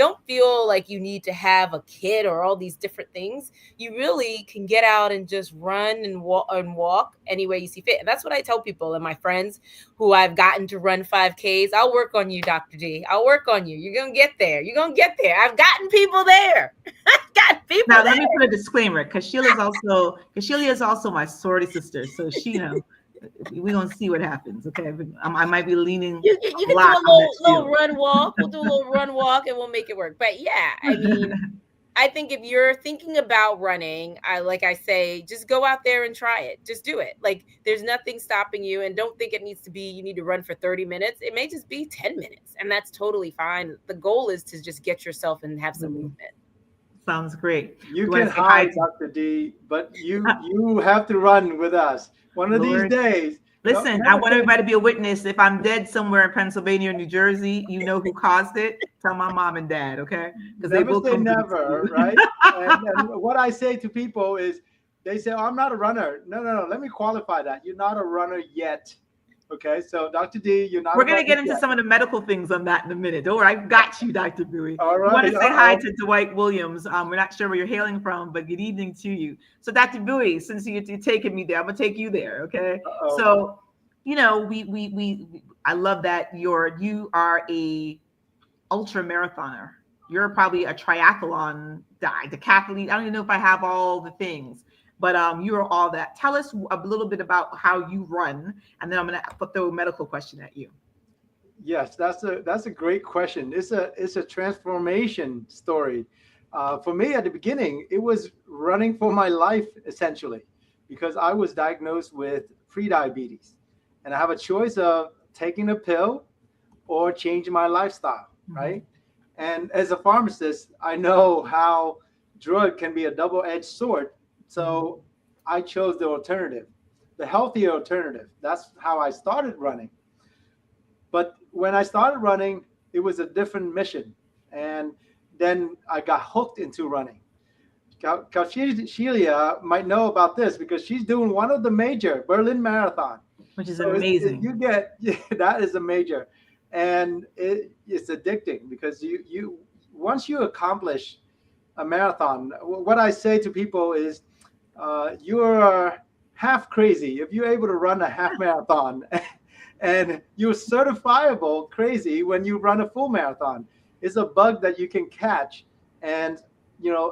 don't feel like you need to have a kid or all these different things. You really can get out and just run and walk any way you see fit. And that's what I tell people and my friends who I've gotten to run 5Ks. I'll work on you, Dr. D. I'll work on you. You're going to get there. You're going to get there. I've gotten people there. I've gotten people Now, there. let me put a disclaimer, because Sheila is also my sorority sister. So she, we're going to see what happens. Okay. I might be leaning You a can do lot a on that little shield. run walk. We'll do a little run walk and we'll make it work. But yeah, I mean, I think if you're thinking about running, like I say, just go out there and try it. Just do it. Like there's nothing stopping you, and don't think it needs to be you need to run for 30 minutes. It may just be 10 minutes, and that's totally fine. The goal is to just get yourself and have some movement. Sounds great. You can hide, Dr. D, but you have to run with us one of these days. Listen, I want everybody to be a witness. If I'm dead somewhere in Pennsylvania or New Jersey, you know who caused it. Tell my mom and dad, okay? Because they will say never, right? and what I say to people is, they say, "Oh, I'm not a runner." No. Let me qualify that. You're not a runner yet. Okay, so Dr. D, you're not. We're going to get into some of the medical things on that in a minute. Don't worry, I've got you, Dr. Bowie. All right. I want to say hi to Dwight Williams. We're not sure where you're hailing from, but good evening to you. So, Dr. Bowie, since you're taking me there, I'm going to take you there, okay? Uh-oh. So, I love that you are a ultra marathoner. You're probably a triathlon decathlete. I don't even know if I have all the things. But you are all that. Tell us a little bit about how you run, and then I'm going to throw a medical question at you. Yes, that's a great question. It's a transformation story. For me, at the beginning, it was running for my life essentially, because I was diagnosed with prediabetes, and I have a choice of taking a pill or changing my lifestyle, right? And as a pharmacist, I know how drug can be a double-edged sword. So I chose the alternative, the healthier alternative. That's how I started running. But when I started running, it was a different mission. And then I got hooked into running. Sheila might know about this because she's doing one of the major Berlin Marathon. Which is amazing. That is a major. And it's addicting because you once you accomplish a marathon, what I say to people is, you are half crazy if you're able to run a half marathon, and you're certifiable crazy when you run a full marathon. It's a bug that you can catch, and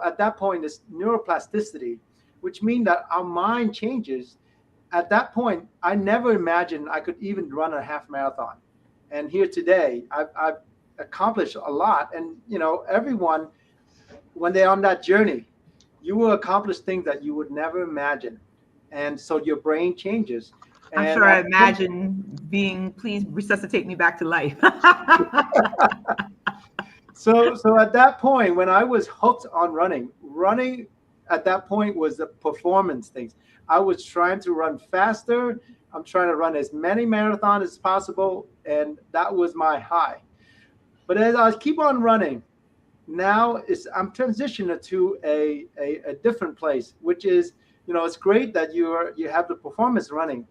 at that point it's neuroplasticity, which means that our mind changes. At that point, I never imagined I could even run a half marathon, and here today I've accomplished a lot. And everyone, when they're on that journey, you will accomplish things that you would never imagine. And so your brain changes. I'm sure I imagine being, please resuscitate me back to life. So at that point, when I was hooked on running at that point was the performance things. I was trying to run faster. I'm trying to run as many marathons as possible. And that was my high. But as I keep on running, now I'm transitioning to a different place, which is, it's great that you have the performance running,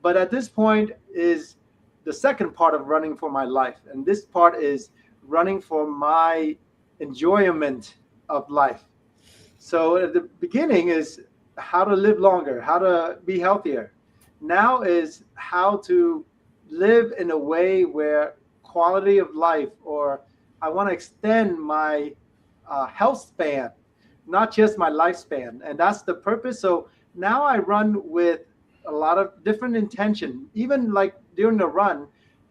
but at this point is the second part of running for my life. And this part is running for my enjoyment of life. So at the beginning is how to live longer, how to be healthier. Now is how to live in a way where quality of life, or I want to extend my health span, not just my lifespan. And that's the purpose. So now I run with a lot of different intention. Even like during the run,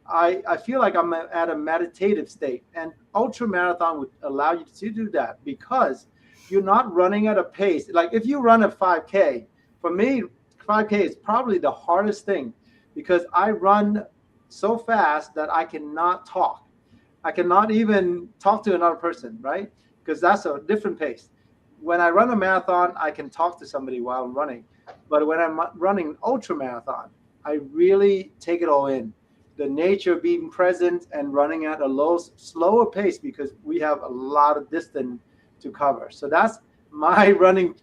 I feel like I'm at a meditative state. And ultra marathon would allow you to do that because you're not running at a pace. Like if you run a 5K, for me, 5K is probably the hardest thing because I run so fast that I cannot talk. I cannot even talk to another person, right? Because that's a different pace. When I run a marathon, I can talk to somebody while I'm running. But when I'm running an ultra marathon, I really take it all in. The nature being present and running at a slower pace because we have a lot of distance to cover. So that's my running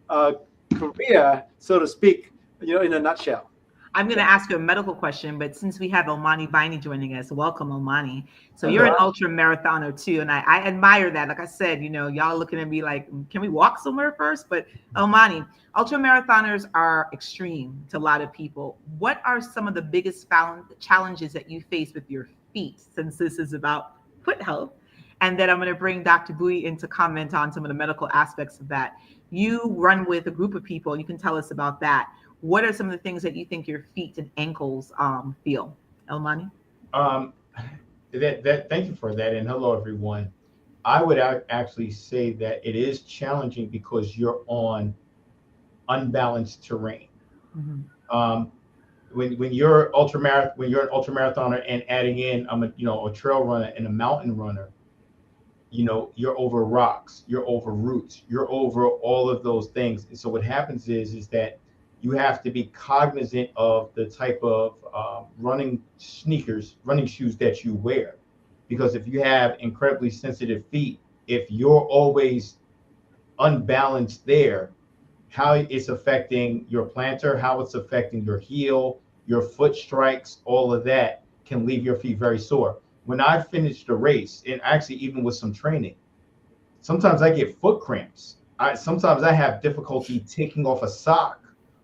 career, so to speak, in a nutshell. I'm going to ask you a medical question, but since we have Omani Viney joining us, welcome, Omani. So you're an Hello. ultra marathoner too, and I admire that. Like I said, y'all looking at me like, can we walk somewhere first? But Omani, ultra marathoners are extreme to a lot of people. What are some of the biggest challenges that you face with your feet, since this is about foot health? And then I'm going to bring Dr. Bowie in to comment on some of the medical aspects of that. You run with a group of people. You can tell us about that. What are some of the things that you think your feet and ankles feel? Elmani? Thank you for that, and hello everyone. I would actually say that it is challenging because you're on unbalanced terrain. Mm-hmm. When you're an ultra marathoner and adding in a trail runner and a mountain runner, you're over rocks, you're over roots, you're over all of those things. And so what happens is that you have to be cognizant of the type of running shoes that you wear. Because if you have incredibly sensitive feet, if you're always unbalanced there, how it's affecting your plantar, how it's affecting your heel, your foot strikes, all of that can leave your feet very sore. When I finished a race, and actually even with some training, sometimes I get foot cramps. Sometimes I have difficulty taking off a sock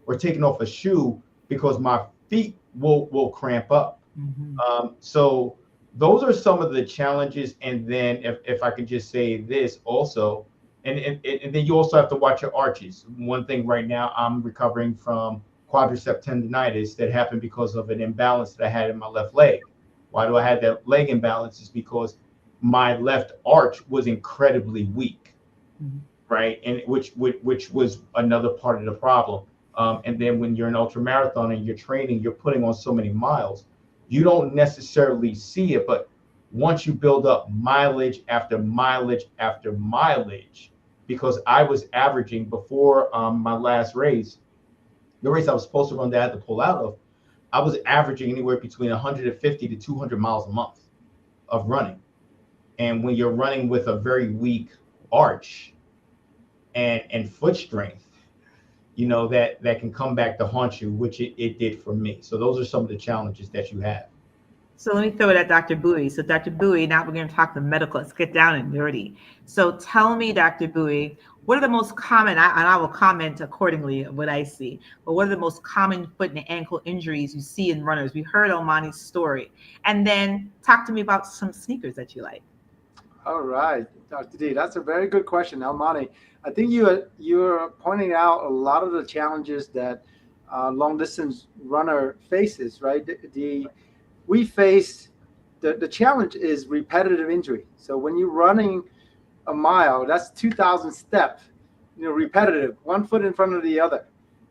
or taking off a shoe because my feet will cramp up. Mm-hmm. So those are some of the challenges. And then if I could just say this also, and then you also have to watch your arches. One thing right now, I'm recovering from quadricep tendonitis that happened because of an imbalance that I had in my left leg. Why do I have that leg imbalance? Is because my left arch was incredibly weak, Mm-hmm. right? And which was another part of the problem. And then when you're an ultra marathon and you're training, you're putting on so many miles, you don't necessarily see it. But once you build up mileage after mileage after mileage, because I was averaging before my last race, the race I was supposed to run that I had to pull out of, I was averaging anywhere between 150 to 200 miles a month of running. And when you're running with a very weak arch and foot strength, that can come back to haunt you, which it did for me. So those are some of the challenges that you have. So let me throw it at Dr. Bowie. So Dr. Bowie, now we're going to talk the medical. Let's get down and dirty. So tell me, Dr. Bowie, what are the most common, and I will comment accordingly of what I see, but what are the most common foot and ankle injuries you see in runners? We heard Omani's story. And then talk to me about some sneakers that you like. All right, Dr. D, that's a very good question, Elmani. I think you're pointing out a lot of the challenges that long distance runner faces, right? We face the challenge is repetitive injury. So when you're running a mile, that's 2,000 steps, repetitive, one foot in front of the other,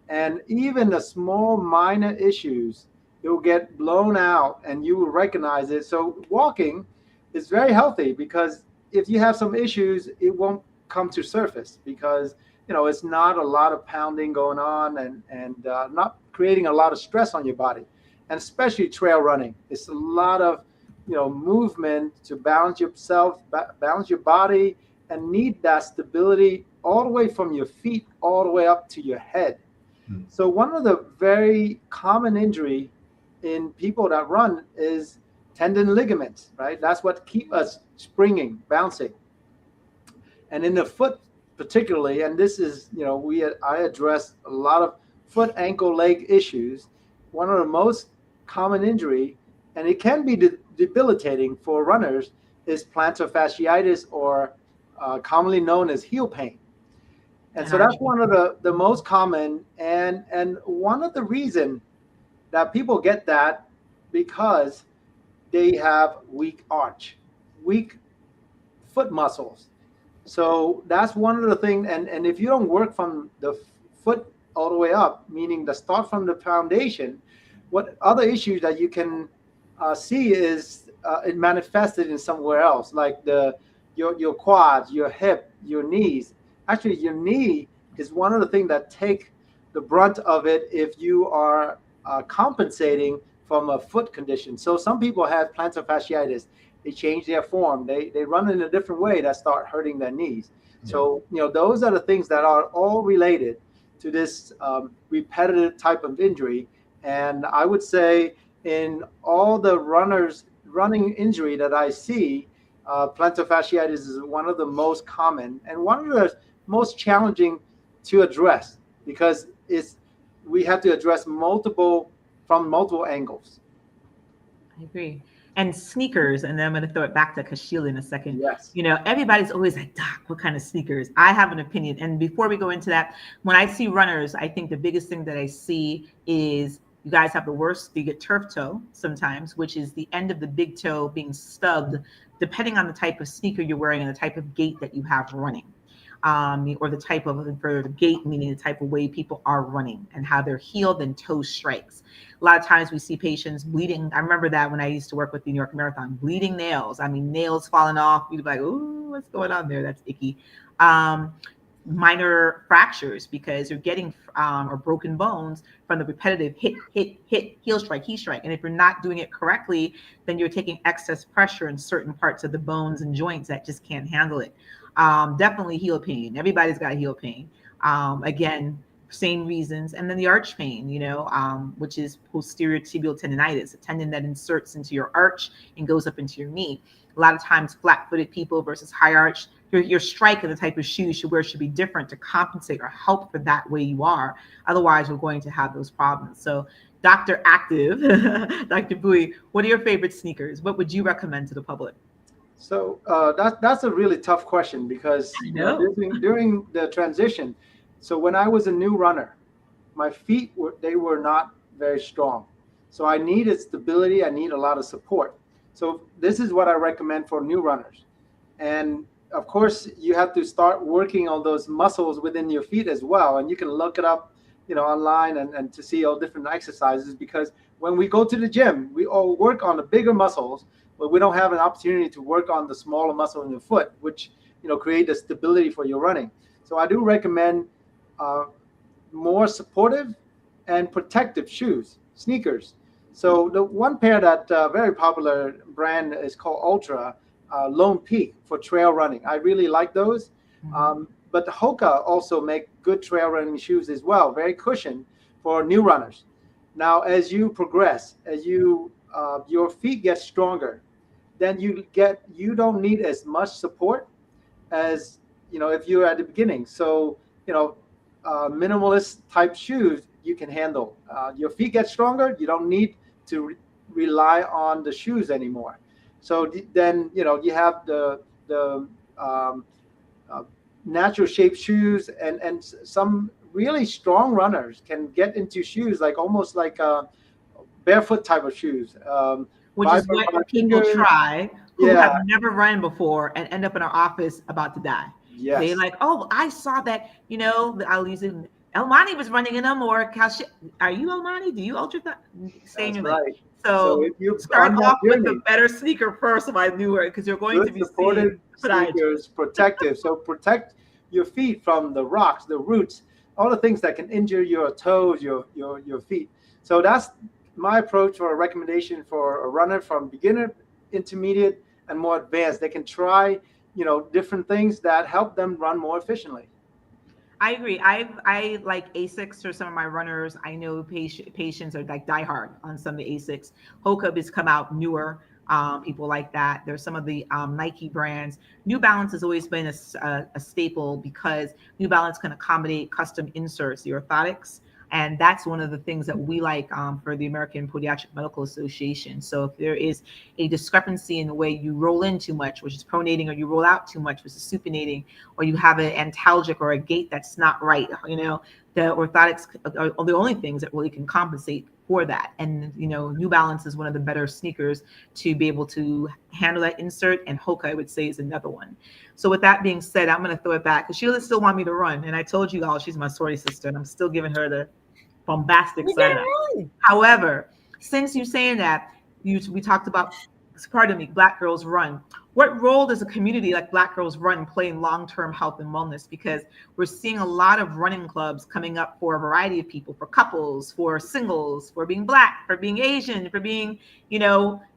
and even the small minor issues, it will get blown out, and you will recognize it. So walking is very healthy because if you have some issues, it won't come to surface because it's not a lot of pounding going on and not creating a lot of stress on your body, and especially trail running. It's a lot of movement to balance yourself, balance your body, and need that stability all the way from your feet all the way up to your head. So one of the very common injury in people that run is tendon ligaments, right? That's what keep us springing, bouncing. And in the foot particularly, and this is, I address a lot of foot, ankle, leg issues. One of the most common injury, and it can be debilitating for runners, is plantar fasciitis, or commonly known as heel pain. And so that's one of the most common, and one of the reason that people get that because they have weak arch, weak foot muscles. So that's one of the things, and if you don't work from the foot all the way up, meaning the start from the foundation, what other issues that you can see is it manifested in somewhere else, like your quads, your hip, your knees. Actually, your knee is one of the things that take the brunt of it if you are compensating from a foot condition. So some people have plantar fasciitis. They change their form. They run in a different way that start hurting their knees. Yeah. So, those are the things that are all related to this repetitive type of injury. And I would say in all the running injury that I see, plantar fasciitis is one of the most common and one of the most challenging to address because we have to address from multiple angles. I agree. And sneakers, and then I'm going to throw it back to Kashila in a second. Yes. You know, everybody's always like, Doc, what kind of sneakers? I have an opinion. And before we go into that, when I see runners, I think the biggest thing that I see is you guys have the worst, you get turf toe sometimes, which is the end of the big toe being stubbed, depending on the type of sneaker you're wearing and the type of gait that you have running. Or the type of for the gait, meaning the type of way people are running and how their heel then toe strikes. A lot of times we see patients bleeding. I remember that when I used to work with the New York Marathon, bleeding nails. I mean, nails falling off. We'd be like, "Ooh, what's going on there? That's icky." Minor fractures because you're getting or broken bones from the repetitive hit, heel strike. And if you're not doing it correctly, then you're taking excess pressure in certain parts of the bones and joints that just can't handle it. Definitely heel pain. Everybody's got heel pain. Again, same reasons. And then the arch pain, which is posterior tibial tendonitis, a tendon that inserts into your arch and goes up into your knee. A lot of times flat-footed people versus high arch, your strike and the type of shoes you wear should be different to compensate or help for that way you are. Otherwise, you're going to have those problems. So Dr. Active, Dr. Bui, what are your favorite sneakers? What would you recommend to the public? So that's a really tough question because during the transition, so when I was a new runner, my feet were not very strong. So I needed stability. I need a lot of support. So this is what I recommend for new runners. And of course, you have to start working on those muscles within your feet as well. And you can look it up, online and to see all different exercises, because when we go to the gym, we all work on the bigger muscles, but we don't have an opportunity to work on the smaller muscle in the foot, which, create the stability for your running. So I do recommend more supportive and protective shoes, sneakers. So the one pair that very popular brand is called Ultra, Lone Peak for trail running. I really like those. Mm-hmm. But the Hoka also make good trail running shoes as well, very cushioned for new runners. Now, as you progress, as your feet get stronger, then you don't need as much support as if you're at the beginning. So minimalist type shoes you can handle. Your feet get stronger, you don't need to rely on the shoes anymore. So then you have the natural shaped shoes, and some really strong runners can get into shoes almost like barefoot type of shoes. Which is what people try who have never run before and end up in our office about to die. Yes. They're like, "Oh, I saw that, I'll use it. Elmani was running in them, or are you Elmani? Do you ultra? That's right. So if you start off with a better sneaker first, if I knew it, because you're going to be supported sneakers, protective. So protect your feet from the rocks, the roots, all the things that can injure your toes, your feet. So that's my approach for a recommendation for a runner from beginner, intermediate, and more advanced. They can try, different things that help them run more efficiently. I agree. I like ASICs for some of my runners. I know patients are like diehard on some of the ASICs. Hoka has come out newer. People like that. There's some of the Nike brands. New Balance has always been a staple because New Balance can accommodate custom inserts, the orthotics. And that's one of the things that we like for the American Podiatric Medical Association. So if there is a discrepancy in the way you roll in too much, which is pronating, or you roll out too much, which is supinating, or you have an antalgic or a gait that's not right, the orthotics are the only things that really can compensate for that. And, New Balance is one of the better sneakers to be able to handle that insert. And Hoka, I would say, is another one. So with that being said, I'm going to throw it back because Sheila still want me to run. And I told you all she's my sorority sister, and I'm still giving her the bombastic side. However, since you're saying that, we talked about, Black Girls Run. what role does a community like Black Girls Run play in long-term health and wellness? Because we're seeing a lot of running clubs coming up for a variety of people, for couples, for singles, for being Black, for being Asian, for being,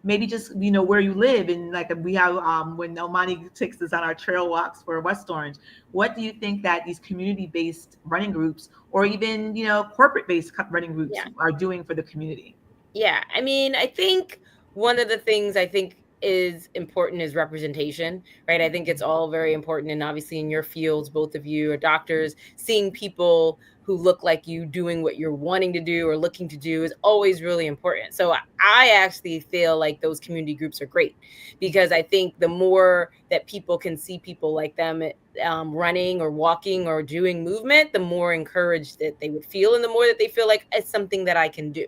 maybe just, where you live. And like we have, when Elmani takes us on our trail walks for West Orange, what do you think that these community-based running groups or even, corporate-based running groups are doing for the community? Yeah, I mean, I think one of the things I think is important is representation, right? I think it's all very important. And obviously in your fields, both of you are doctors, seeing people who look like you doing what you're wanting to do or looking to do is always really important. So I actually feel like those community groups are great because I think the more that people can see people like them running or walking or doing movement, the more encouraged that they would feel and the more that they feel like it's something that I can do.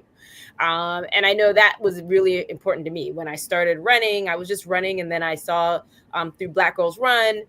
And I know that was really important to me. When I started running, I was just running. And then I saw through Black Girls Run,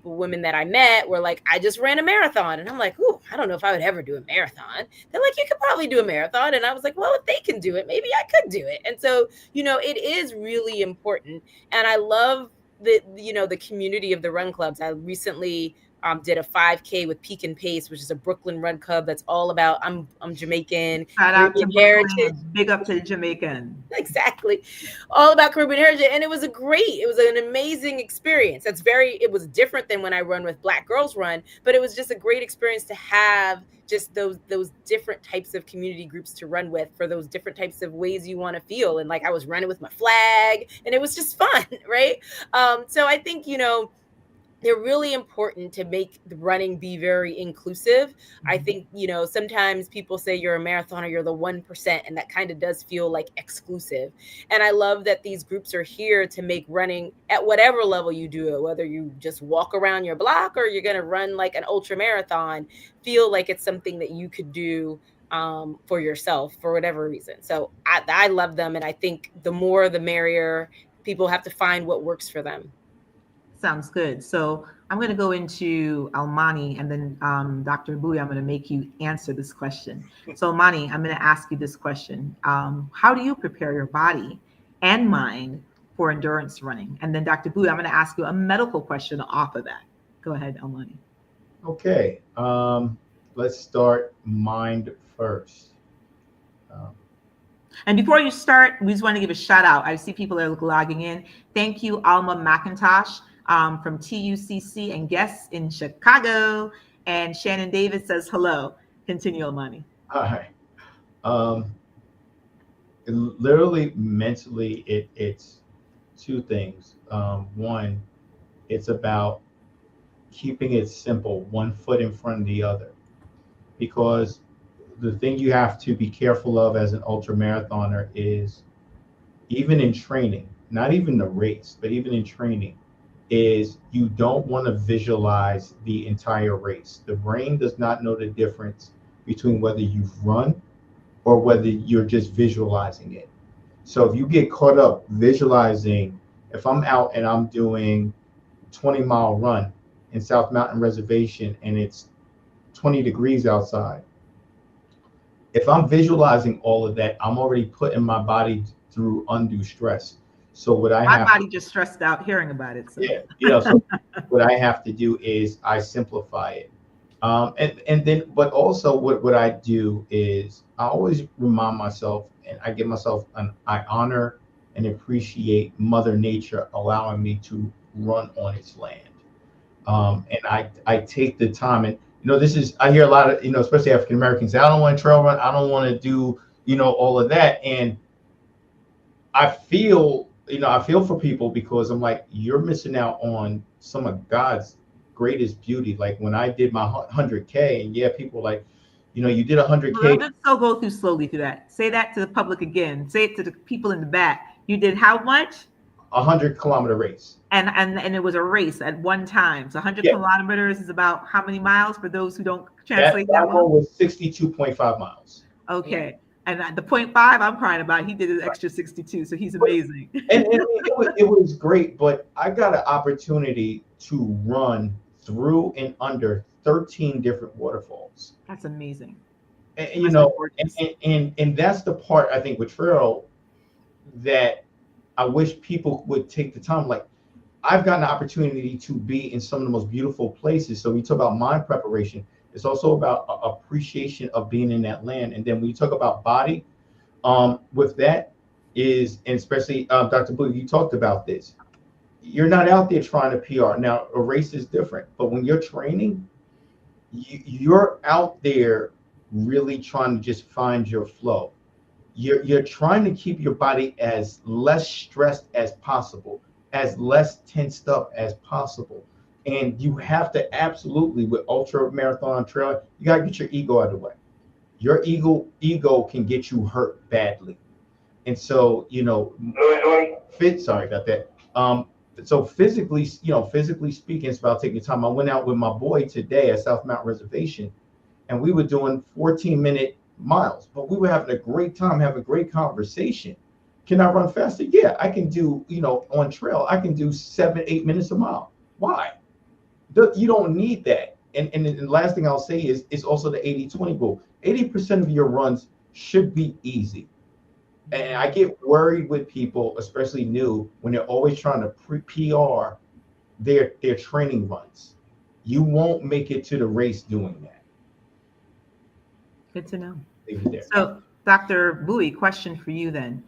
women that I met were like, I just ran a marathon. And I'm like, ooh, I don't know if I would ever do a marathon. They're like, you could probably do a marathon. And I was like, well, if they can do it, maybe I could do it. And so, it is really important. And I love the community of the run clubs. I recently did a 5K with Peak and Pace, which is a Brooklyn run club that's all about, I'm Jamaican. Shout out to heritage. Big up to the Jamaican. Exactly. All about Caribbean heritage. And it was an amazing experience. It was different than when I run with Black Girls Run, but it was just a great experience to have just those different types of community groups to run with for those different types of ways you want to feel. And like I was running with my flag and it was just fun, right? So I think, they're really important to make the running be very inclusive. I think, sometimes people say you're a marathoner, you're the 1%, and that kind of does feel like exclusive. And I love that these groups are here to make running at whatever level you do it, whether you just walk around your block or you're going to run like an ultra marathon, feel like it's something that you could do for yourself for whatever reason. So I love them. And I think the more, the merrier. People have to find what works for them. Sounds good. So I'm going to go into Elmani and then Dr. Bowie, I'm going to make you answer this question. So Elmani, I'm going to ask you this question. How do you prepare your body and mind for endurance running? And then Dr. Bowie, I'm going to ask you a medical question off of that. Go ahead, Elmani. Okay. Let's start mind first. And before you start, we just want to give a shout out. I see people are logging in. Thank you, Alma McIntosh. From TUCC and guests in Chicago. And Shannon Davis says hello. Continue, Elmani. Hi. Literally, mentally, it's two things. One, it's about keeping it simple, one foot in front of the other. Because the thing you have to be careful of as an ultra marathoner is, even in training, not even the race, but even in training, is you don't want to visualize the entire race. The brain does not know the difference between whether you've run or whether you're just visualizing it. So if you get caught up visualizing, if I'm out and I'm doing 20-mile run in South Mountain Reservation and it's 20 degrees outside, if I'm visualizing all of that, I'm already putting my body through undue stress. So my body just stressed out hearing about it. So. Yeah, so what I have to do is I simplify it. And then, but also what I do is I always remind myself and I give myself I honor and appreciate Mother Nature allowing me to run on its land. And I take the time and, I hear a lot of, especially African Americans say, I don't want to trail run. I don't want to do, all of that. And I feel for people because I'm like, you're missing out on some of God's greatest beauty. Like when I did my 100K, and people like, you did 100K. Let's go slowly through that. Say that to the public again. Say it to the people in the back. You did how much? 100-kilometer race. And it was a race at one time. So 100 kilometers is about how many miles for those who don't translate that one? Was 62.5 miles. Okay. And the 0.5 I'm crying about, he did an extra 62, so he's amazing. And it was great, but I got an opportunity to run through and under 13 different waterfalls. That's amazing. And and that's the part I think with trail that I wish people would take the time. Like, I've gotten the opportunity to be in some of the most beautiful places. So we talk about mind preparation. It's also about appreciation of being in that land. And then when you talk about body, with that is, and especially Dr. Blue, you talked about this. You're not out there trying to PR. Now, a race is different, but when you're training, you're out there really trying to just find your flow. You're trying to keep your body as less stressed as possible, as less tensed up as possible. And you have to absolutely, with ultra marathon trail, you gotta get your ego out of the way. Your ego can get you hurt badly. And so, sorry about that. So physically speaking, it's about taking time. I went out with my boy today at South Mountain Reservation, and we were doing 14-minute miles, but we were having a great time, having a great conversation. Can I run faster? Yeah, I can do, on trail, I can do 7-8 minutes a mile. Why? You don't need that. And the last thing I'll say is also the 80-20 rule. 80% of your runs should be easy. And I get worried with people, especially new, when they're always trying to PR their training runs. You won't make it to the race doing that. Good to know. Leave it there. So, Dr. Bowie, question for you then.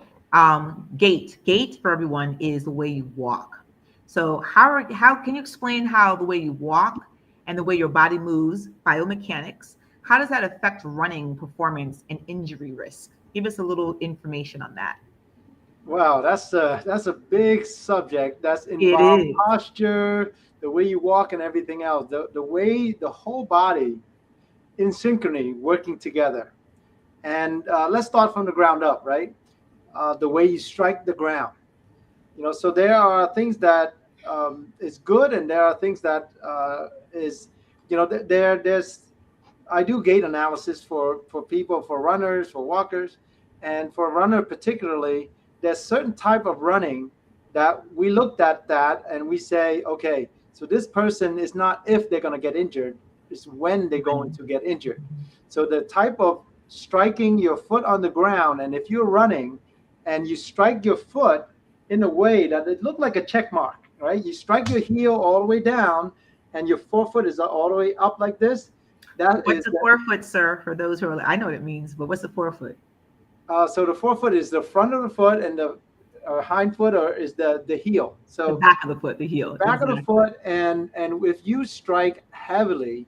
Gait for everyone is the way you walk. So how can you explain how the way you walk and the way your body moves, biomechanics, how does that affect running performance and injury risk? Give us a little information on that. Wow, that's a big subject. That's involved posture, the way you walk, and everything else. The way the whole body in synchrony working together. And let's start from the ground up, right? The way you strike the ground. So there are things that is good, and there are things that is, there's. I do gait analysis for people, for runners, for walkers, and for a runner particularly. There's certain type of running that we looked at that and we say, okay, so this person is not if they're going to get injured, it's when they're going to get injured. So the type of striking your foot on the ground, and if you're running and you strike your foot in a way that it looked like a check mark, right? You strike your heel all the way down and your forefoot is all the way up like this. What's the forefoot, sir? For those who are, I know what it means, but what's the forefoot? So the forefoot is the front of the foot, and the hind foot is the heel. So the back of the foot, the heel. Back of the foot, and if you strike heavily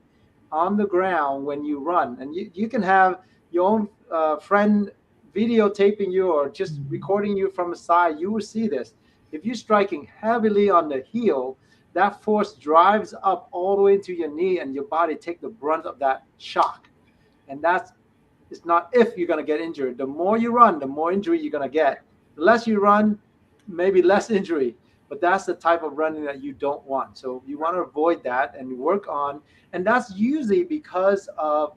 on the ground when you run, and you can have your own friend videotaping you or just recording you from the side, you will see this. If you're striking heavily on the heel, that force drives up all the way into your knee, and your body take the brunt of that shock. And it's not if you're going to get injured. The more you run, the more injury you're going to get. The less you run, maybe less injury. But that's the type of running that you don't want. So you want to avoid that and work on. And that's usually because of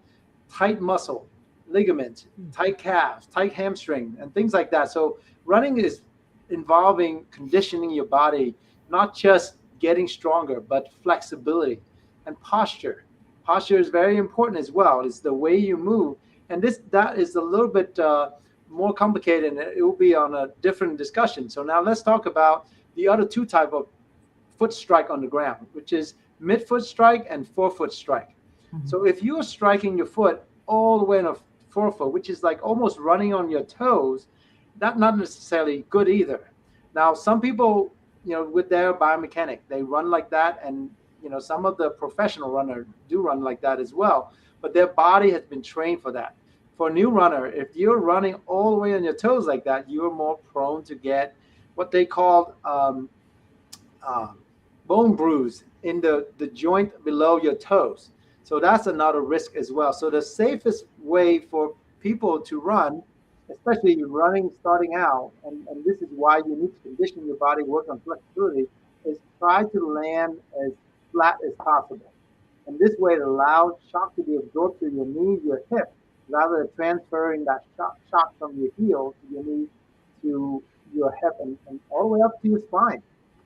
tight muscle, ligament, tight calves, tight hamstring, and things like that. So running is involving conditioning your body, not just getting stronger, but flexibility and posture. Posture is very important as well. It's the way you move. And that is a little bit more complicated, and it will be on a different discussion. So now let's talk about the other two type of foot strike on the ground, which is midfoot strike and forefoot strike. Mm-hmm. So if you are striking your foot all the way in a forefoot, which is like almost running on your toes, that's not necessarily good either. Now, some people, with their biomechanic, they run like that, and some of the professional runners do run like that as well. But their body has been trained for that. For a new runner, if you're running all the way on your toes like that, you're more prone to get what they call bone bruise in the joint below your toes. So that's another risk as well. So the safest way for people to run, especially running starting out, and this is why you need to condition your body, work on flexibility, is try to land as flat as possible. And this way it allows shock to be absorbed to your knee, your hip, rather than transferring that shock from your heel to your knee to your hip and all the way up to your spine.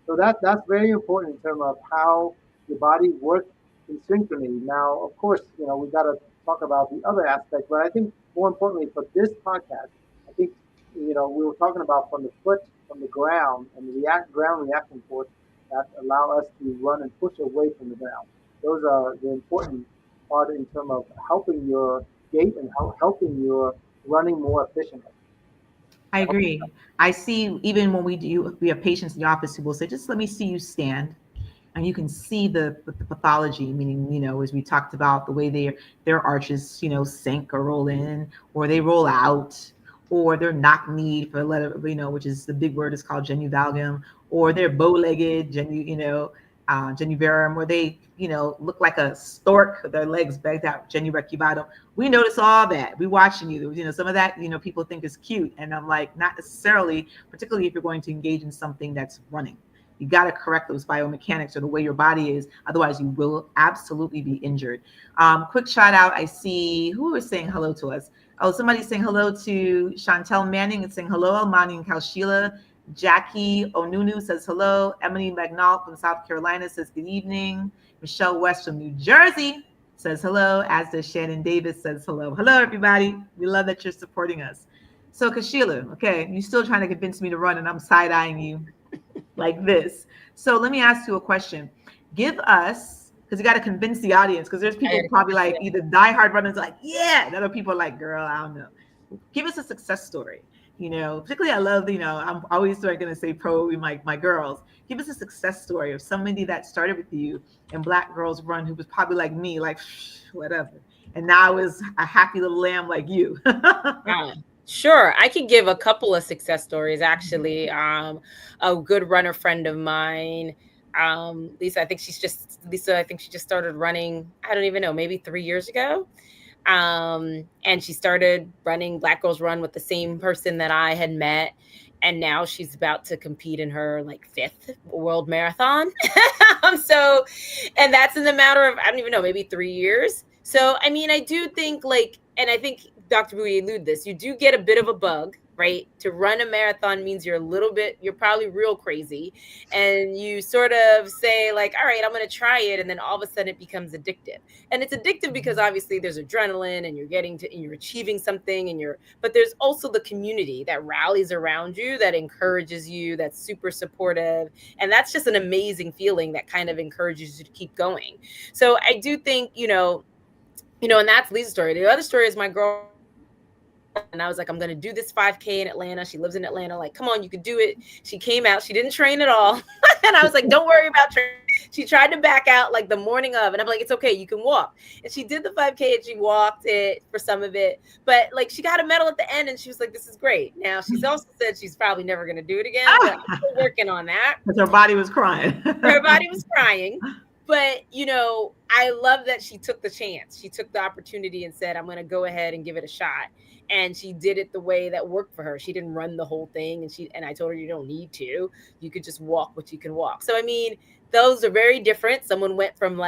So that's very important in terms of how your body works in synchrony. Now, of course, we got to talk about the other aspect, but I think more importantly for this podcast, I think, we were talking about from the foot, from the ground, and the ground reaction force, that allow us to run and push away from the ground. Those are the important part in terms of helping your gait and helping your running more efficiently. I agree. I see even when we have patients in the office who will say, just let me see you stand. And you can see the pathology, meaning, as we talked about, the way their arches, sink or roll in, or they roll out, or they're knock-kneed for a letter, which is the big word is called genu valgum, or they're bow-legged, genu varum, or they, look like a stork with their legs backed out, genu recubatum. We notice all that. We watching you. Some of that, people think is cute. And I'm like, not necessarily, particularly if you're going to engage in something that's running. You got to correct those biomechanics or the way your body is. Otherwise, you will absolutely be injured. Quick shout out. I see who is saying hello to us. Oh, somebody's saying hello to Chantel Manning and saying hello. Almani and Kaushila. Jackie Onunu says hello. Emily McNault from South Carolina says good evening. Michelle West from New Jersey says hello, as does Shannon Davis says hello. Hello, everybody. We love that you're supporting us. So, Kaushila, okay, you're still trying to convince me to run, and I'm side-eyeing you like this. So let me ask you a question. Give us, because you got to convince the audience, because there's people probably like either diehard runners like, yeah, and other people are like, girl, I don't know. Give us a success story. Particularly I love, I'm always going to say pro my girls. Give us a success story of somebody that started with you in Black Girls Run who was probably like me, like whatever. And now is a happy little lamb like you. Sure. I could give a couple of success stories, actually. A good runner friend of mine, Lisa, I think she just started running, I don't even know, maybe 3 years ago. And she started running Black Girls Run with the same person that I had met. And now she's about to compete in her 5th world marathon. And that's in the matter of, I don't even know, maybe 3 years. So, I mean, I do think and I think Dr. Bowie alluded this, you do get a bit of a bug, right? To run a marathon means you're probably real crazy. And you sort of say all right, I'm going to try it. And then all of a sudden it becomes addictive. And it's addictive because obviously there's adrenaline and you're achieving something but there's also the community that rallies around you, that encourages you, that's super supportive. And that's just an amazing feeling that kind of encourages you to keep going. So I do think, and that's Lisa's story. The other story is my girl. And I was like, I'm going to do this 5K in Atlanta. She lives in Atlanta. Like, come on, you could do it. She came out. She didn't train at all. And I was like, don't worry about training. She tried to back out the morning of. And I'm like, it's okay. You can walk. And she did the 5K and she walked it for some of it. But she got a medal at the end and she was like, this is great. Now, she's also said she's probably never going to do it again. But I'm still working on that. Because her body was crying. Her body was crying. But, I love that she took the chance. She took the opportunity and said, I'm going to go ahead and give it a shot. And she did it the way that worked for her. She didn't run the whole thing. And I told her, you don't need to. You could just walk what you can walk. So, I mean, those are very different. Someone went from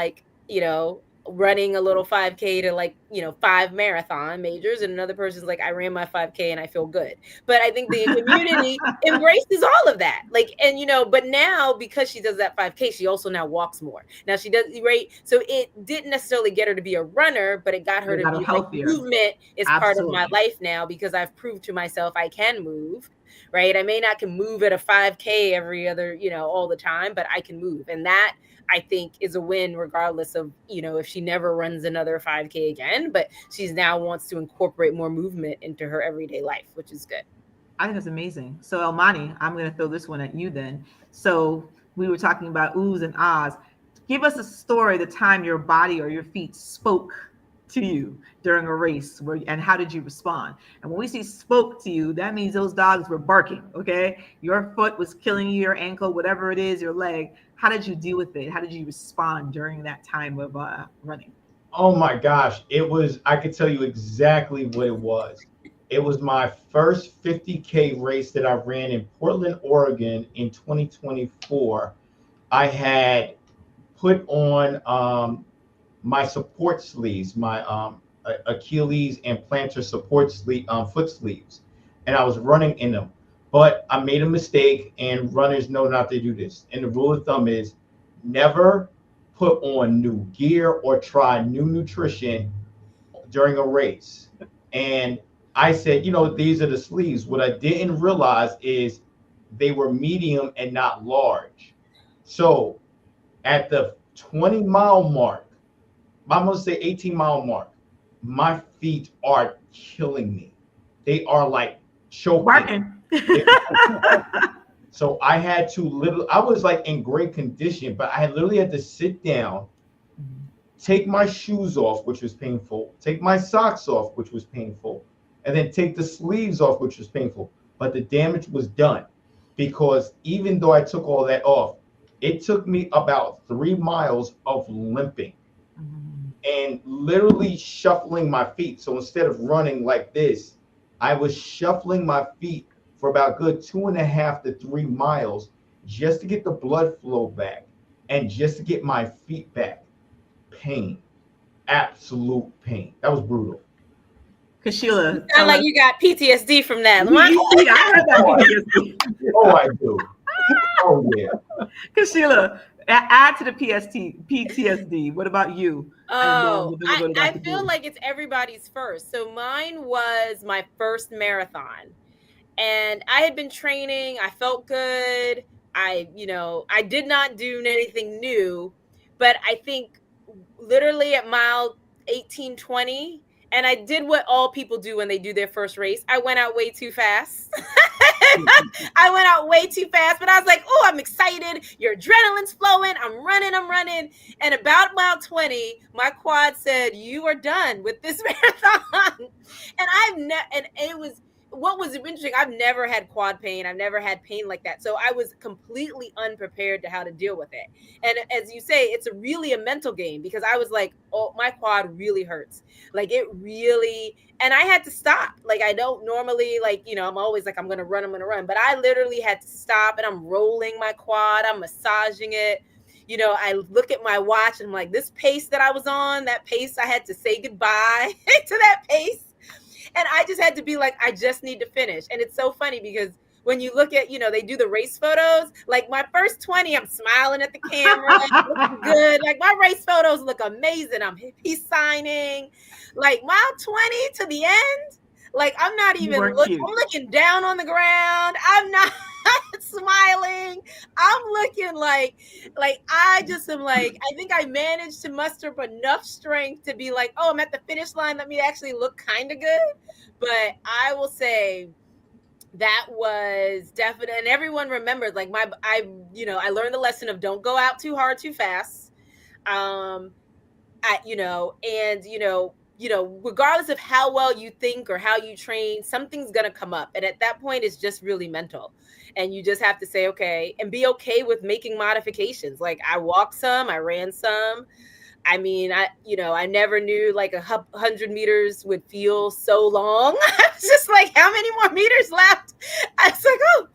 running a little 5K to 5 marathon majors, and another person's like, I ran my 5K and I feel good. But I think the community embraces all of that. But now because she does that 5K, she also now walks more. Now she does, right? So it didn't necessarily get her to be a runner, but it got her to be healthier. Movement is part of my life now because I've proved to myself I can move. Right. I may not can move at a 5K every other, all the time, but I can move. And that I think is a win regardless of, if she never runs another 5K again, but she's now wants to incorporate more movement into her everyday life, which is good. I think that's amazing. So Almani, I'm going to throw this one at you then. So we were talking about oohs and ahs. Give us a story, the time your body or your feet spoke to you during a race, and how did you respond? And when we say spoke to you, that means those dogs were barking, okay? Your foot was killing you, your ankle, whatever it is, your leg. How did you deal with it? How did you respond during that time of running? Oh my gosh, I could tell you exactly what it was. It was my first 50K race that I ran in Portland, Oregon in 2024. I had put on my support sleeves, my Achilles and plantar support foot sleeves, and I was running in them. But I made a mistake, and runners know not to do this. And the rule of thumb is never put on new gear or try new nutrition during a race. And I said, these are the sleeves. What I didn't realize is they were medium and not large. So at the 20-mile mark, I'm going to say 18-mile mark, my feet are killing me. They are like choking. Working. So I had to literally, I was like in great condition, but I literally had to sit down, take my shoes off, which was painful, take my socks off, which was painful, and then take the sleeves off, which was painful. But the damage was done, because even though I took all that off, it took me about 3 miles of limping and literally shuffling my feet. So instead of running like this, I was shuffling my feet for about good 2.5 to 3 miles just to get the blood flow back and just to get my feet back. Pain, absolute pain. That was brutal. Kashila, Sound like you got PTSD from that. I heard that PTSD. Oh, I do. Oh, yeah. Kashila, add to the PTSD. What about you? Oh, I feel like it's everybody's first. So mine was my first marathon. And I had been training. I felt good. I did not do anything new, but I think literally at mile 18, 20, and I did what all people do when they do their first race. I went out way too fast. I went out way too fast, but I was like, oh, I'm excited. Your adrenaline's flowing. I'm running. And about mile 20, my quad said, you are done with this marathon. And it was, what was interesting, I've never had quad pain. I've never had pain like that. So I was completely unprepared to how to deal with it. And as you say, it's really a mental game, because I was like, oh, my quad really hurts. Like it really, and I had to stop. Like I don't normally, like, I'm always like, I'm going to run. But I literally had to stop, and I'm rolling my quad. I'm massaging it. I look at my watch and I'm like, this pace that I was on, that pace, I had to say goodbye to that pace. And I just had to be like, I just need to finish. And it's so funny because when you look at, they do the race photos, like my first 20, I'm smiling at the camera, looking good. Like my race photos look amazing. I'm peace signing. Like mile 20 to the end, like I'm not even looking, I'm looking down on the ground. I'm not smiling. I'm looking like I just am like, I think I managed to muster up enough strength to be like, oh, I'm at the finish line. Let me actually look kind of good. But I will say that was definite. And everyone remembers, like I learned the lesson of don't go out too hard, too fast. Regardless of how well you think or how you train, something's going to come up. And at that point, it's just really mental. And you just have to say, okay, and be okay with making modifications. Like I walked some, I ran some. I mean, I never knew like 100 meters would feel so long. I was just like, how many more meters left? I was like, oh,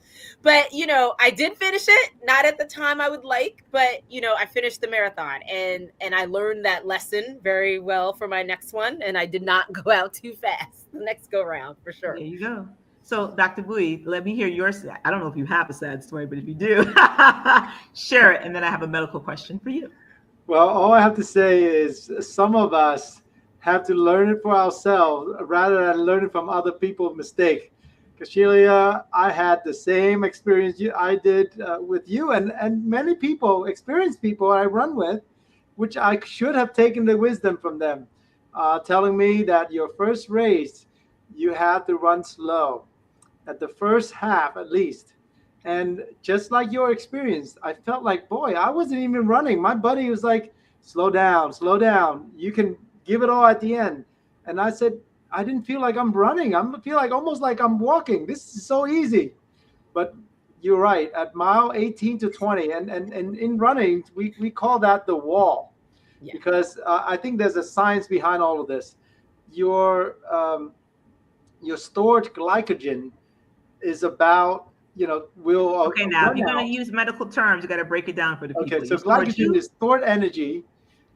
but I did finish it, not at the time I would like, but I finished the marathon, and I learned that lesson very well for my next one. And I did not go out too fast the next go round, for sure. There you go. So Dr. Bowie, let me hear your sad. I don't know if you have a sad story, but if you do, share it. And then I have a medical question for you. Well, all I have to say is some of us have to learn it for ourselves rather than learn it from other people's mistakes. Kashila, I had the same experience I did with you and many people, experienced people I run with, which I should have taken the wisdom from them, telling me that your first race, you have to run slow at the first half at least. And just like your experience, I felt like, boy, I wasn't even running. My buddy was like, slow down. You can give it all at the end. And I said, I didn't feel like I'm running. I feel like almost like I'm walking. This is so easy. But you're right. At mile 18 to 20, and in running, we call that the wall. Yeah. Because I think there's a science behind all of this. Your stored glycogen is about, okay, now if you're going to use medical terms, you got to break it down for the people. Okay, so glycogen is stored energy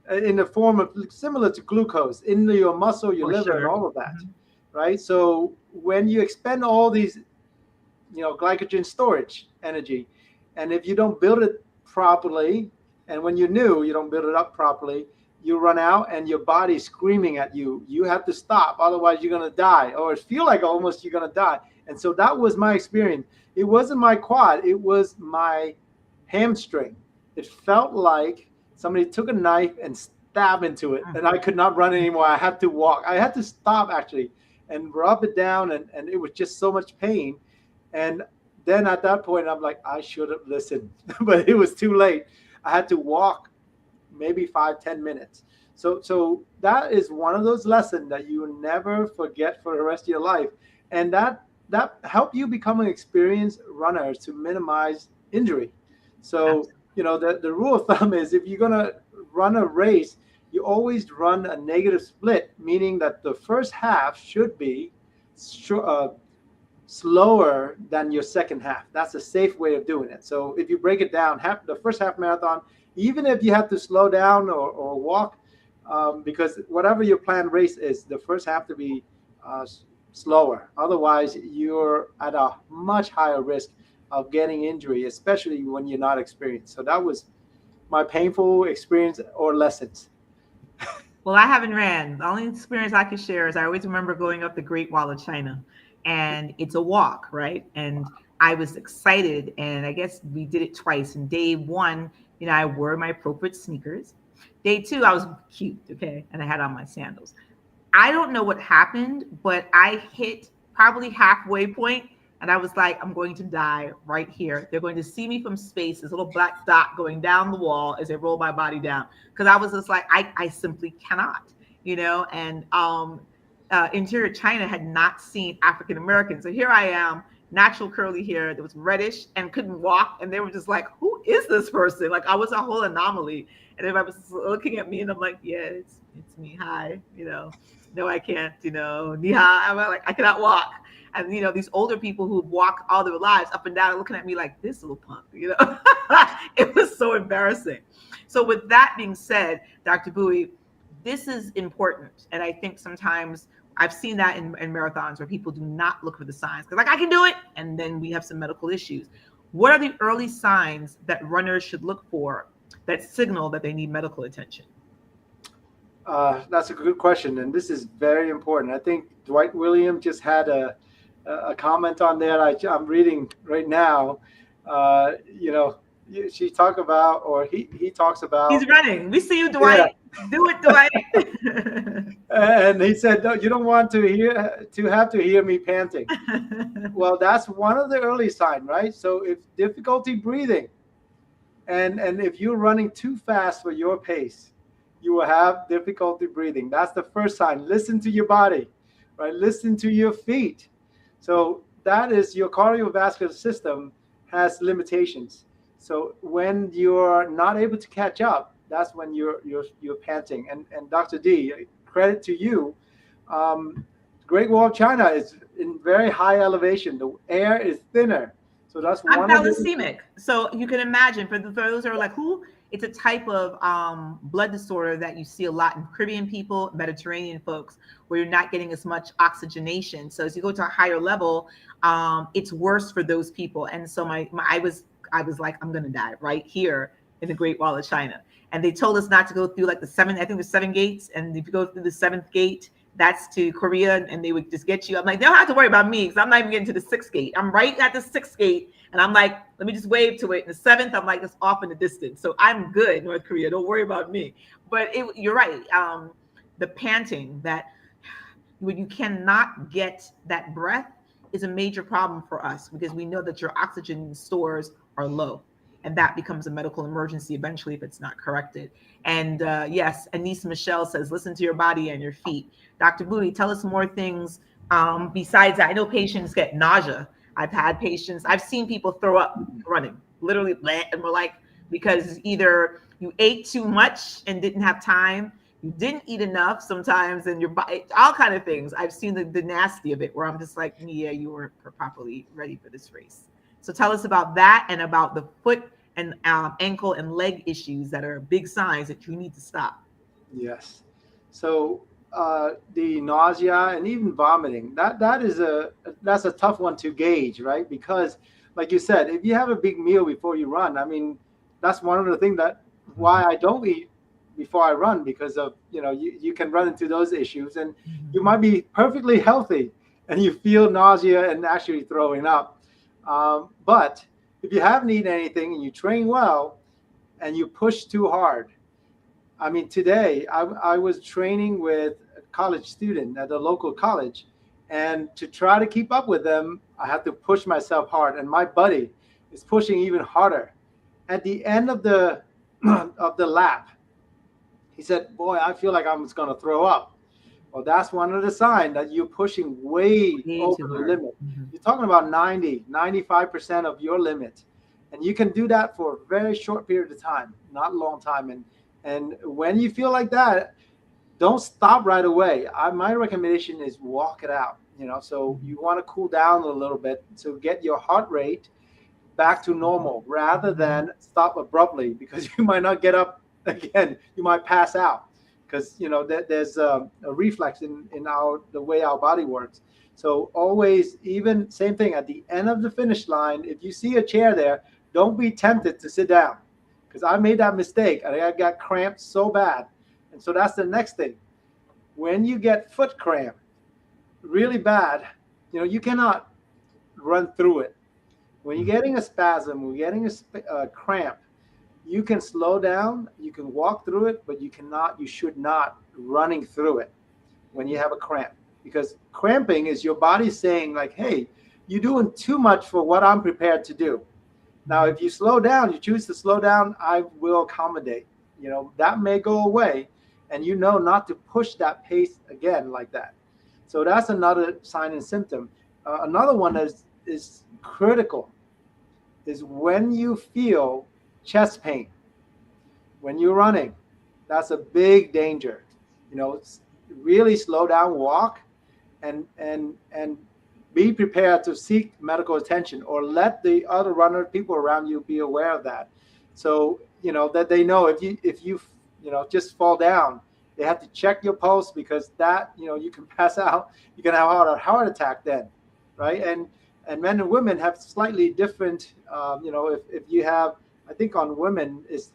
in the form of similar to glucose in your muscle, your liver, and all of that, right? So when you expend all these, glycogen storage energy, and if you don't build it properly, and when you're new, you don't build it up properly, you run out and your body's screaming at you. You have to stop, otherwise you're going to die, or feel like almost you're going to die. And so that was my experience. It wasn't my quad, it was my hamstring. it felt like somebody took a knife and stabbed into it, and I could not run anymore. I had to walk. I had to stop actually and rub it down, and it was just so much pain. And then at that point, I'm like, I should have listened, but it was too late. I had to walk maybe 5-10 minutes. So that is one of those lessons that you will never forget for the rest of your life, and that help you become an experienced runner to minimize injury. So the rule of thumb is, if you're gonna run a race, you always run a negative split, meaning that the first half should be slower than your second half. That's a safe way of doing it. So if you break it down, the first half marathon, even if you have to slow down or walk, because whatever your planned race is, the first half to be slower. Otherwise, you're at a much higher risk of getting injury, especially when you're not experienced. So that was my painful experience or lessons. Well, I haven't ran. The only experience I can share is I always remember going up the Great Wall of China, and it's a walk, right? And I was excited, and I guess we did it twice. And day one, I wore my appropriate sneakers. Day two, I was cute, okay? And I had on my sandals. I don't know what happened, but I hit probably halfway point, and I was like, I'm going to die right here. They're going to see me from space, this little black dot going down the wall as they roll my body down. Because I was just like, I simply cannot, and Interior China had not seen African Americans. So here I am, natural curly hair that was reddish and couldn't walk. And they were just like, who is this person? Like, I was a whole anomaly. And everybody was looking at me, and I'm like, yeah, it's me. Hi, no, I can't, ni hao. I'm like, I cannot walk. And, these older people who walk all their lives up and down looking at me like, this little punk, It was so embarrassing. So with that being said, Dr. Bouey, this is important. And I think sometimes I've seen that in marathons where people do not look for the signs. Because I can do it. And then we have some medical issues. What are the early signs that runners should look for that signal that they need medical attention? That's a good question. And this is very important. I think Dwight Williams just had a comment on that. I'm reading right now. She talked about, or he talks about. He's running. We see you, Dwight. Yeah. Do it, Dwight. And he said, no, you don't want to have to hear me panting. Well, that's one of the early signs, right? So if difficulty breathing, and if you're running too fast for your pace, you will have difficulty breathing. That's the first sign. Listen to your body, right? Listen to your feet. So that is, your cardiovascular system has limitations. So when you're not able to catch up, that's when you're panting. And Dr. D, credit to you. Great Wall of China is in very high elevation. The air is thinner. So that's one. I'm thalassemia. So you can imagine, for those who are like, who? It's a type of blood disorder that you see a lot in Caribbean people, Mediterranean folks, where you're not getting as much oxygenation. So as you go to a higher level, it's worse for those people. And so I was like, I'm going to die right here in the Great Wall of China. And they told us not to go through like there's 7 gates. And if you go through the 7th gate, that's to Korea, and they would just get you. I'm like, they don't have to worry about me because I'm not even getting to the 6th gate. I'm right at the 6th gate. And I'm like, let me just wave to it. And the 7th, I'm like, it's off in the distance. So I'm good, North Korea. Don't worry about me. But you're right. The panting, that when you cannot get that breath, is a major problem for us, because we know that your oxygen stores are low. And that becomes a medical emergency eventually if it's not corrected. And yes, Anise Michelle says, listen to your body and your feet. Dr. Bouey, tell us more things besides that. I know patients get nausea. I've seen people throw up running, literally, and we're like, because either you ate too much and didn't have time, you didn't eat enough sometimes, and your body, all kind of things. I've seen the nasty of it, where I'm just like, yeah, you weren't properly ready for this race. So tell us about that, and about the foot and ankle and leg issues that are big signs that you need to stop. Yes. So the nausea and even vomiting, that's a tough one to gauge, right? Because like you said, if you have a big meal before you run, I mean, that's one of the things why I don't eat before I run, because of, you can run into those issues, and you might be perfectly healthy and you feel nausea and actually throwing up. But if you haven't eaten anything and you train well, and you push too hard. I mean, today I was training with a college student at a local college, and to try to keep up with them, I had to push myself hard, and my buddy is pushing even harder. At the end of the of the lap, he said, "Boy, I feel like I'm just going to throw up." Well, that's one of the signs that you're pushing way over the limit. You're talking about 95% of your limit. And you can do that for a very short period of time, not a long time. And when you feel like that, don't stop right away. My recommendation is walk it out. So you want to cool down a little bit to get your heart rate back to normal rather than stop abruptly, because you might not get up again. You might pass out because there's a reflex in the way our body works. So always, even same thing at the end of the finish line, if you see a chair there, don't be tempted to sit down, because I made that mistake and I got cramped so bad. And so that's the next thing. When you get foot cramp really bad, you cannot run through it. When you're getting a spasm, when you're getting a cramp, you can slow down, you can walk through it, but you should not running through it when you have a cramp, because cramping is your body saying like, hey, you're doing too much for what I'm prepared to do. Now, if you slow down, you choose to slow down, I will accommodate. That may go away, and not to push that pace again like that. So that's another sign and symptom. Another one is critical is when you feel chest pain when you're running. That's a big danger. Really slow down, walk, and be prepared to seek medical attention, or let the other people around you be aware of that. So that they know if you just fall down, they have to check your pulse, because that you can pass out. You can have a heart attack then, right? And men and women have slightly different. If you have, I think on women is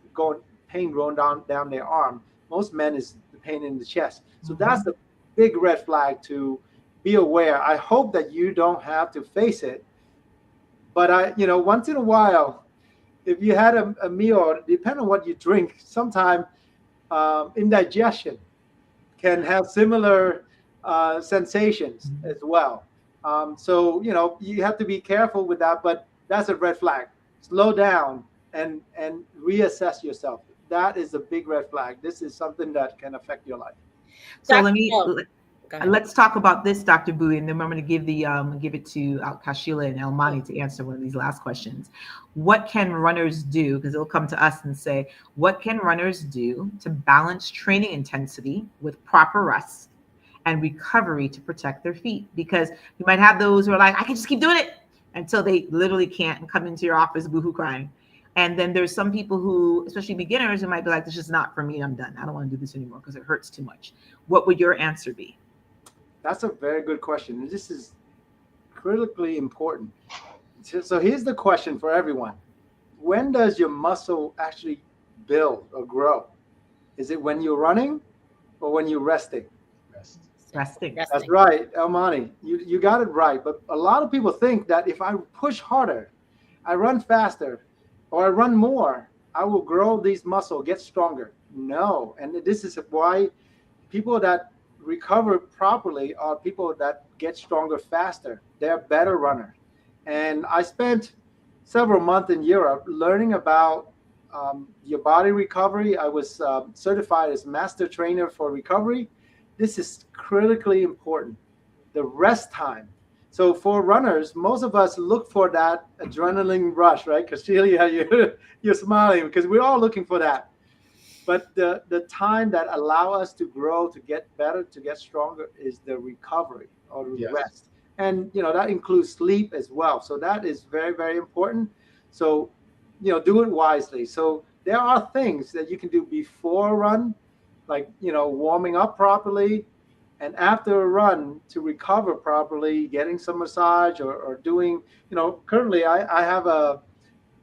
pain going down their arm. Most men is the pain in the chest. So that's a big red flag to be aware. I hope that you don't have to face it, but once in a while, if you had a meal, depending on what you drink, sometimes indigestion can have similar sensations as well. So you have to be careful with that, but that's a red flag. Slow down and reassess yourself. That is a big red flag. This is something that can affect your life. So let's talk about this, Dr. Bowie, and then I'm going to give it to Kashila and Elmani to answer one of these last questions. What can runners do? Because it'll come to us and say, what can runners do to balance training intensity with proper rest and recovery to protect their feet? Because you might have those who are like, I can just keep doing it until they literally can't and come into your office boohoo crying. And then there's some people who, especially beginners, who might be like, this is not for me. I'm done. I don't want to do this anymore because it hurts too much. What would your answer be? That's a very good question. And this is critically important. So here's the question for everyone. When does your muscle actually build or grow? Is it when you're running or when you're resting? Resting. That's right, Elmani. You got it right. But a lot of people think that if I push harder, I run faster, or I run more, I will grow these muscles, get stronger. No. And this is why people that recover properly are people that get stronger faster. They're better runners. And I spent several months in Europe learning about your body recovery. I was certified as master trainer for recovery. This is critically important. The rest time. So for runners, most of us look for that adrenaline rush, right? Because Celia, you're smiling because we're all looking for that. But the time that allow us to grow, to get better, to get stronger is the recovery or the rest. And, that includes sleep as well. So that is very, very important. So, do it wisely. So there are things that you can do before a run, like, warming up properly, and after a run to recover properly, getting some massage or doing, currently I have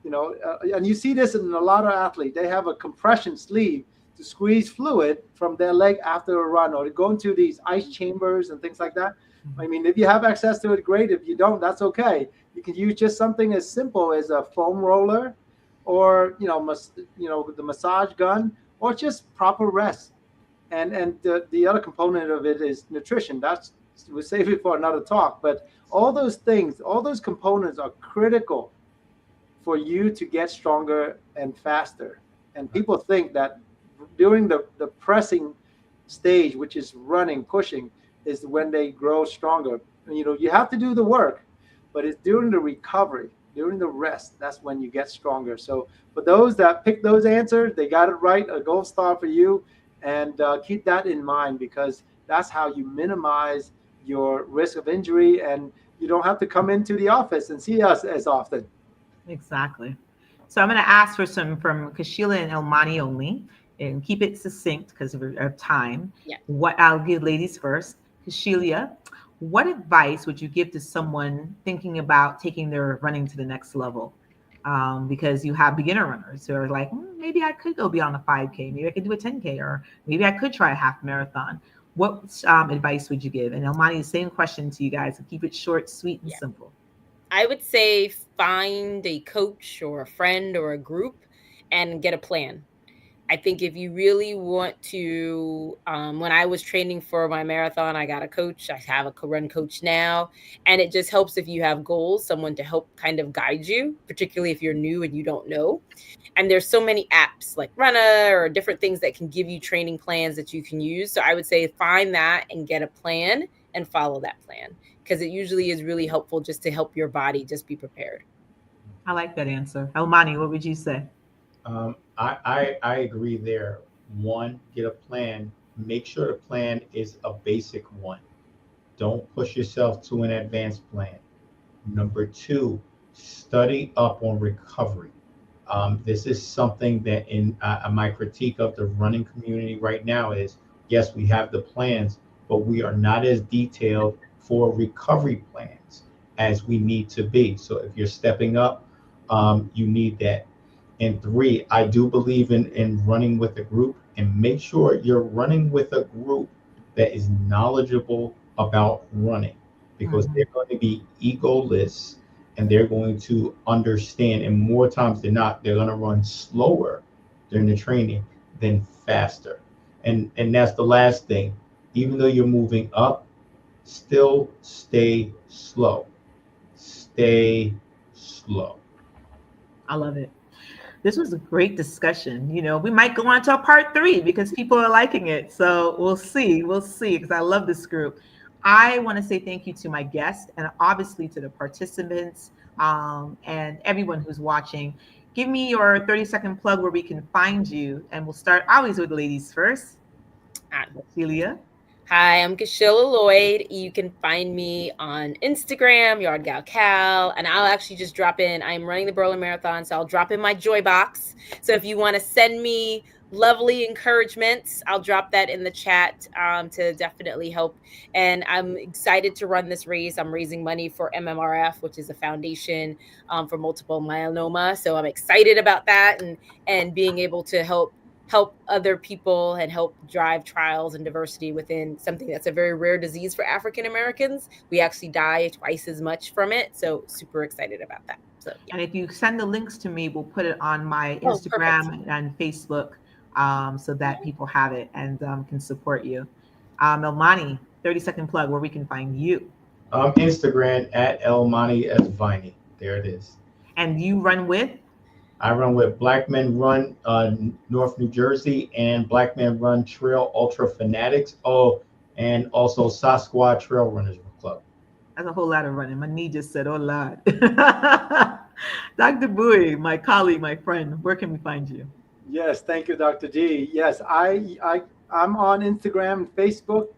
and you see this in a lot of athletes, they have a compression sleeve to squeeze fluid from their leg after a run, or to go into these ice chambers and things like that. I mean, if you have access to it, great. If you don't, that's okay. You can use just something as simple as a foam roller or the massage gun, or just proper rest. And the other component of it is nutrition. We'll save it for another talk. But all those things, all those components are critical for you to get stronger and faster. And people think that during the pressing stage, which is running, pushing, is when they grow stronger. You have to do the work, but it's during the recovery, during the rest, that's when you get stronger. So for those that pick those answers, they got it right, a gold star for you. And keep that in mind, because that's how you minimize your risk of injury, and you don't have to come into the office and see us as often. Exactly. So I'm going to ask for some from Kashila and Elmani only, and keep it succinct because of time. Yeah. What I'll give ladies first. Kashila, what advice would you give to someone thinking about taking their running to the next level? Because you have beginner runners who are like, maybe I could go beyond a 5K, maybe I could do a 10K, or maybe I could try a half marathon. What advice would you give? And Elmani, the same question to you guys. Keep it short, sweet, and simple. I would say find a coach or a friend or a group and get a plan. I think if you really want to, when I was training for my marathon, I got a coach. I have a run coach now. And it just helps if you have goals, someone to help kind of guide you, particularly if you're new and you don't know. And there's so many apps like Runner or different things that can give you training plans that you can use. So I would say find that and get a plan and follow that plan, because it usually is really helpful just to help your body just be prepared. I like that answer. Elmani, what would you say? I agree there. One, get a plan. Make sure the plan is a basic one. Don't push yourself to an advanced plan. Number two, study up on recovery. This is something that in my critique of the running community right now is, yes, we have the plans, but we are not as detailed for recovery plans as we need to be. So if you're stepping up, you need that. And three, I do believe in running with a group, and make sure you're running with a group that is knowledgeable about running, because they're going to be egoless and they're going to understand. And more times than not, they're going to run slower during the training than faster. And that's the last thing. Even though you're moving up, still stay slow. Stay slow. I love it. This was a great discussion. We might go on to a part 3 because people are liking it. So we'll see, because I love this group. I want to say thank you to my guests and obviously to the participants and everyone who's watching. Give me your 30-second plug where we can find you. And we'll start always with the ladies first. Celia. Hi, I'm Kashila Lloyd. You can find me on Instagram, Yard Gal Cal, and I'll actually just drop in. I'm running the Berlin Marathon, so I'll drop in my Joy Box. So if you want to send me lovely encouragements, I'll drop that in the chat to definitely help. And I'm excited to run this race. I'm raising money for MMRF, which is a foundation for multiple myeloma. So I'm excited about that and being able to help other people and help drive trials and diversity within something that's a very rare disease for African Americans. We actually die twice as much from it. So super excited about that. So, yeah. And if you send the links to me, we'll put it on my Instagram and Facebook so that people have it and can support you. Elmani, 30-second plug where we can find you. Instagram at Elmani S. Viney. There it is. And you run with? I run with Black Men Run North New Jersey and Black Men Run Trail Ultra Fanatics. Oh, and also Sasquatch Trail Runners Club. That's a whole lot of running. My knee just said, oh, Lord. Dr. Bowie, my colleague, my friend, where can we find you? Yes, thank you, Dr. G. Yes, I'm on Instagram and Facebook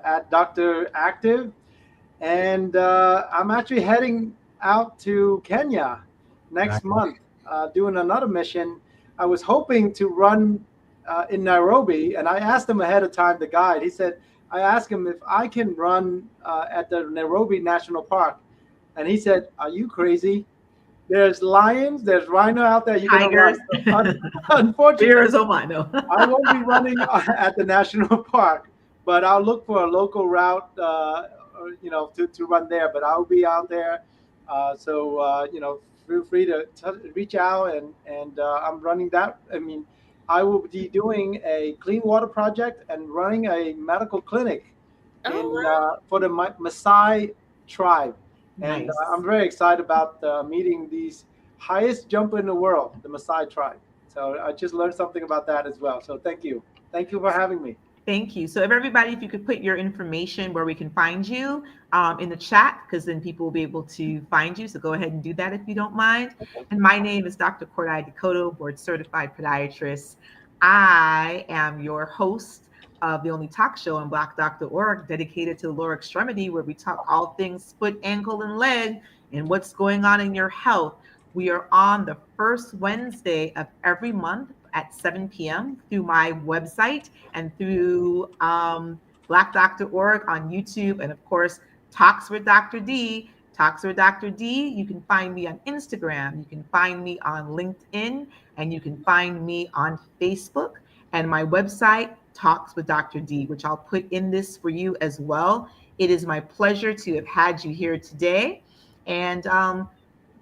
at Dr. Active. And I'm actually heading out to Kenya next month. Doing another mission. I was hoping to run in Nairobi, and I asked him ahead of time, the guide. I asked him if I can run at the Nairobi National Park, and he said, "Are you crazy? There's lions, there's rhino out there. You're gonna run." Unfortunately, I won't be running at the national park, but I'll look for a local route, to run there. But I'll be out there. So feel free to reach out, and I'm running that. I mean, I will be doing a clean water project and running a medical clinic in Oh, for the Maasai tribe, and Nice. I'm very excited about meeting these highest jumper in the world, the Maasai tribe. So I just learned something about that as well. So thank you for having me. Thank you. So, everybody, if you could put your information where we can find you in the chat, because then people will be able to find you. So, go ahead and do that if you don't mind. And my name is Dr. Cordai Dakota, board certified podiatrist. I am your host of the only talk show on Black.org dedicated to the lower extremity, where we talk all things foot, ankle, and leg and what's going on in your health. We are on the first Wednesday of every month at 7 p.m. through my website and through Black.org on YouTube, and of course, Talks with Dr. D. Talks with Dr. D. You can find me on Instagram, you can find me on LinkedIn, and you can find me on Facebook. And my website, Talks with Dr. D, which I'll put in this for you as well. It is my pleasure to have had you here today. And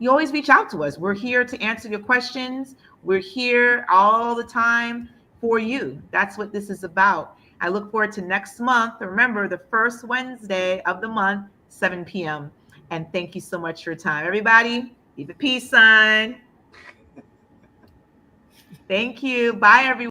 you always reach out to us. We're here to answer your questions. We're here all the time for you. That's what this is about. I look forward to next month. Remember, the first Wednesday of the month, 7 p.m. And thank you so much for your time. Everybody, leave a peace sign. Thank you. Bye, everyone.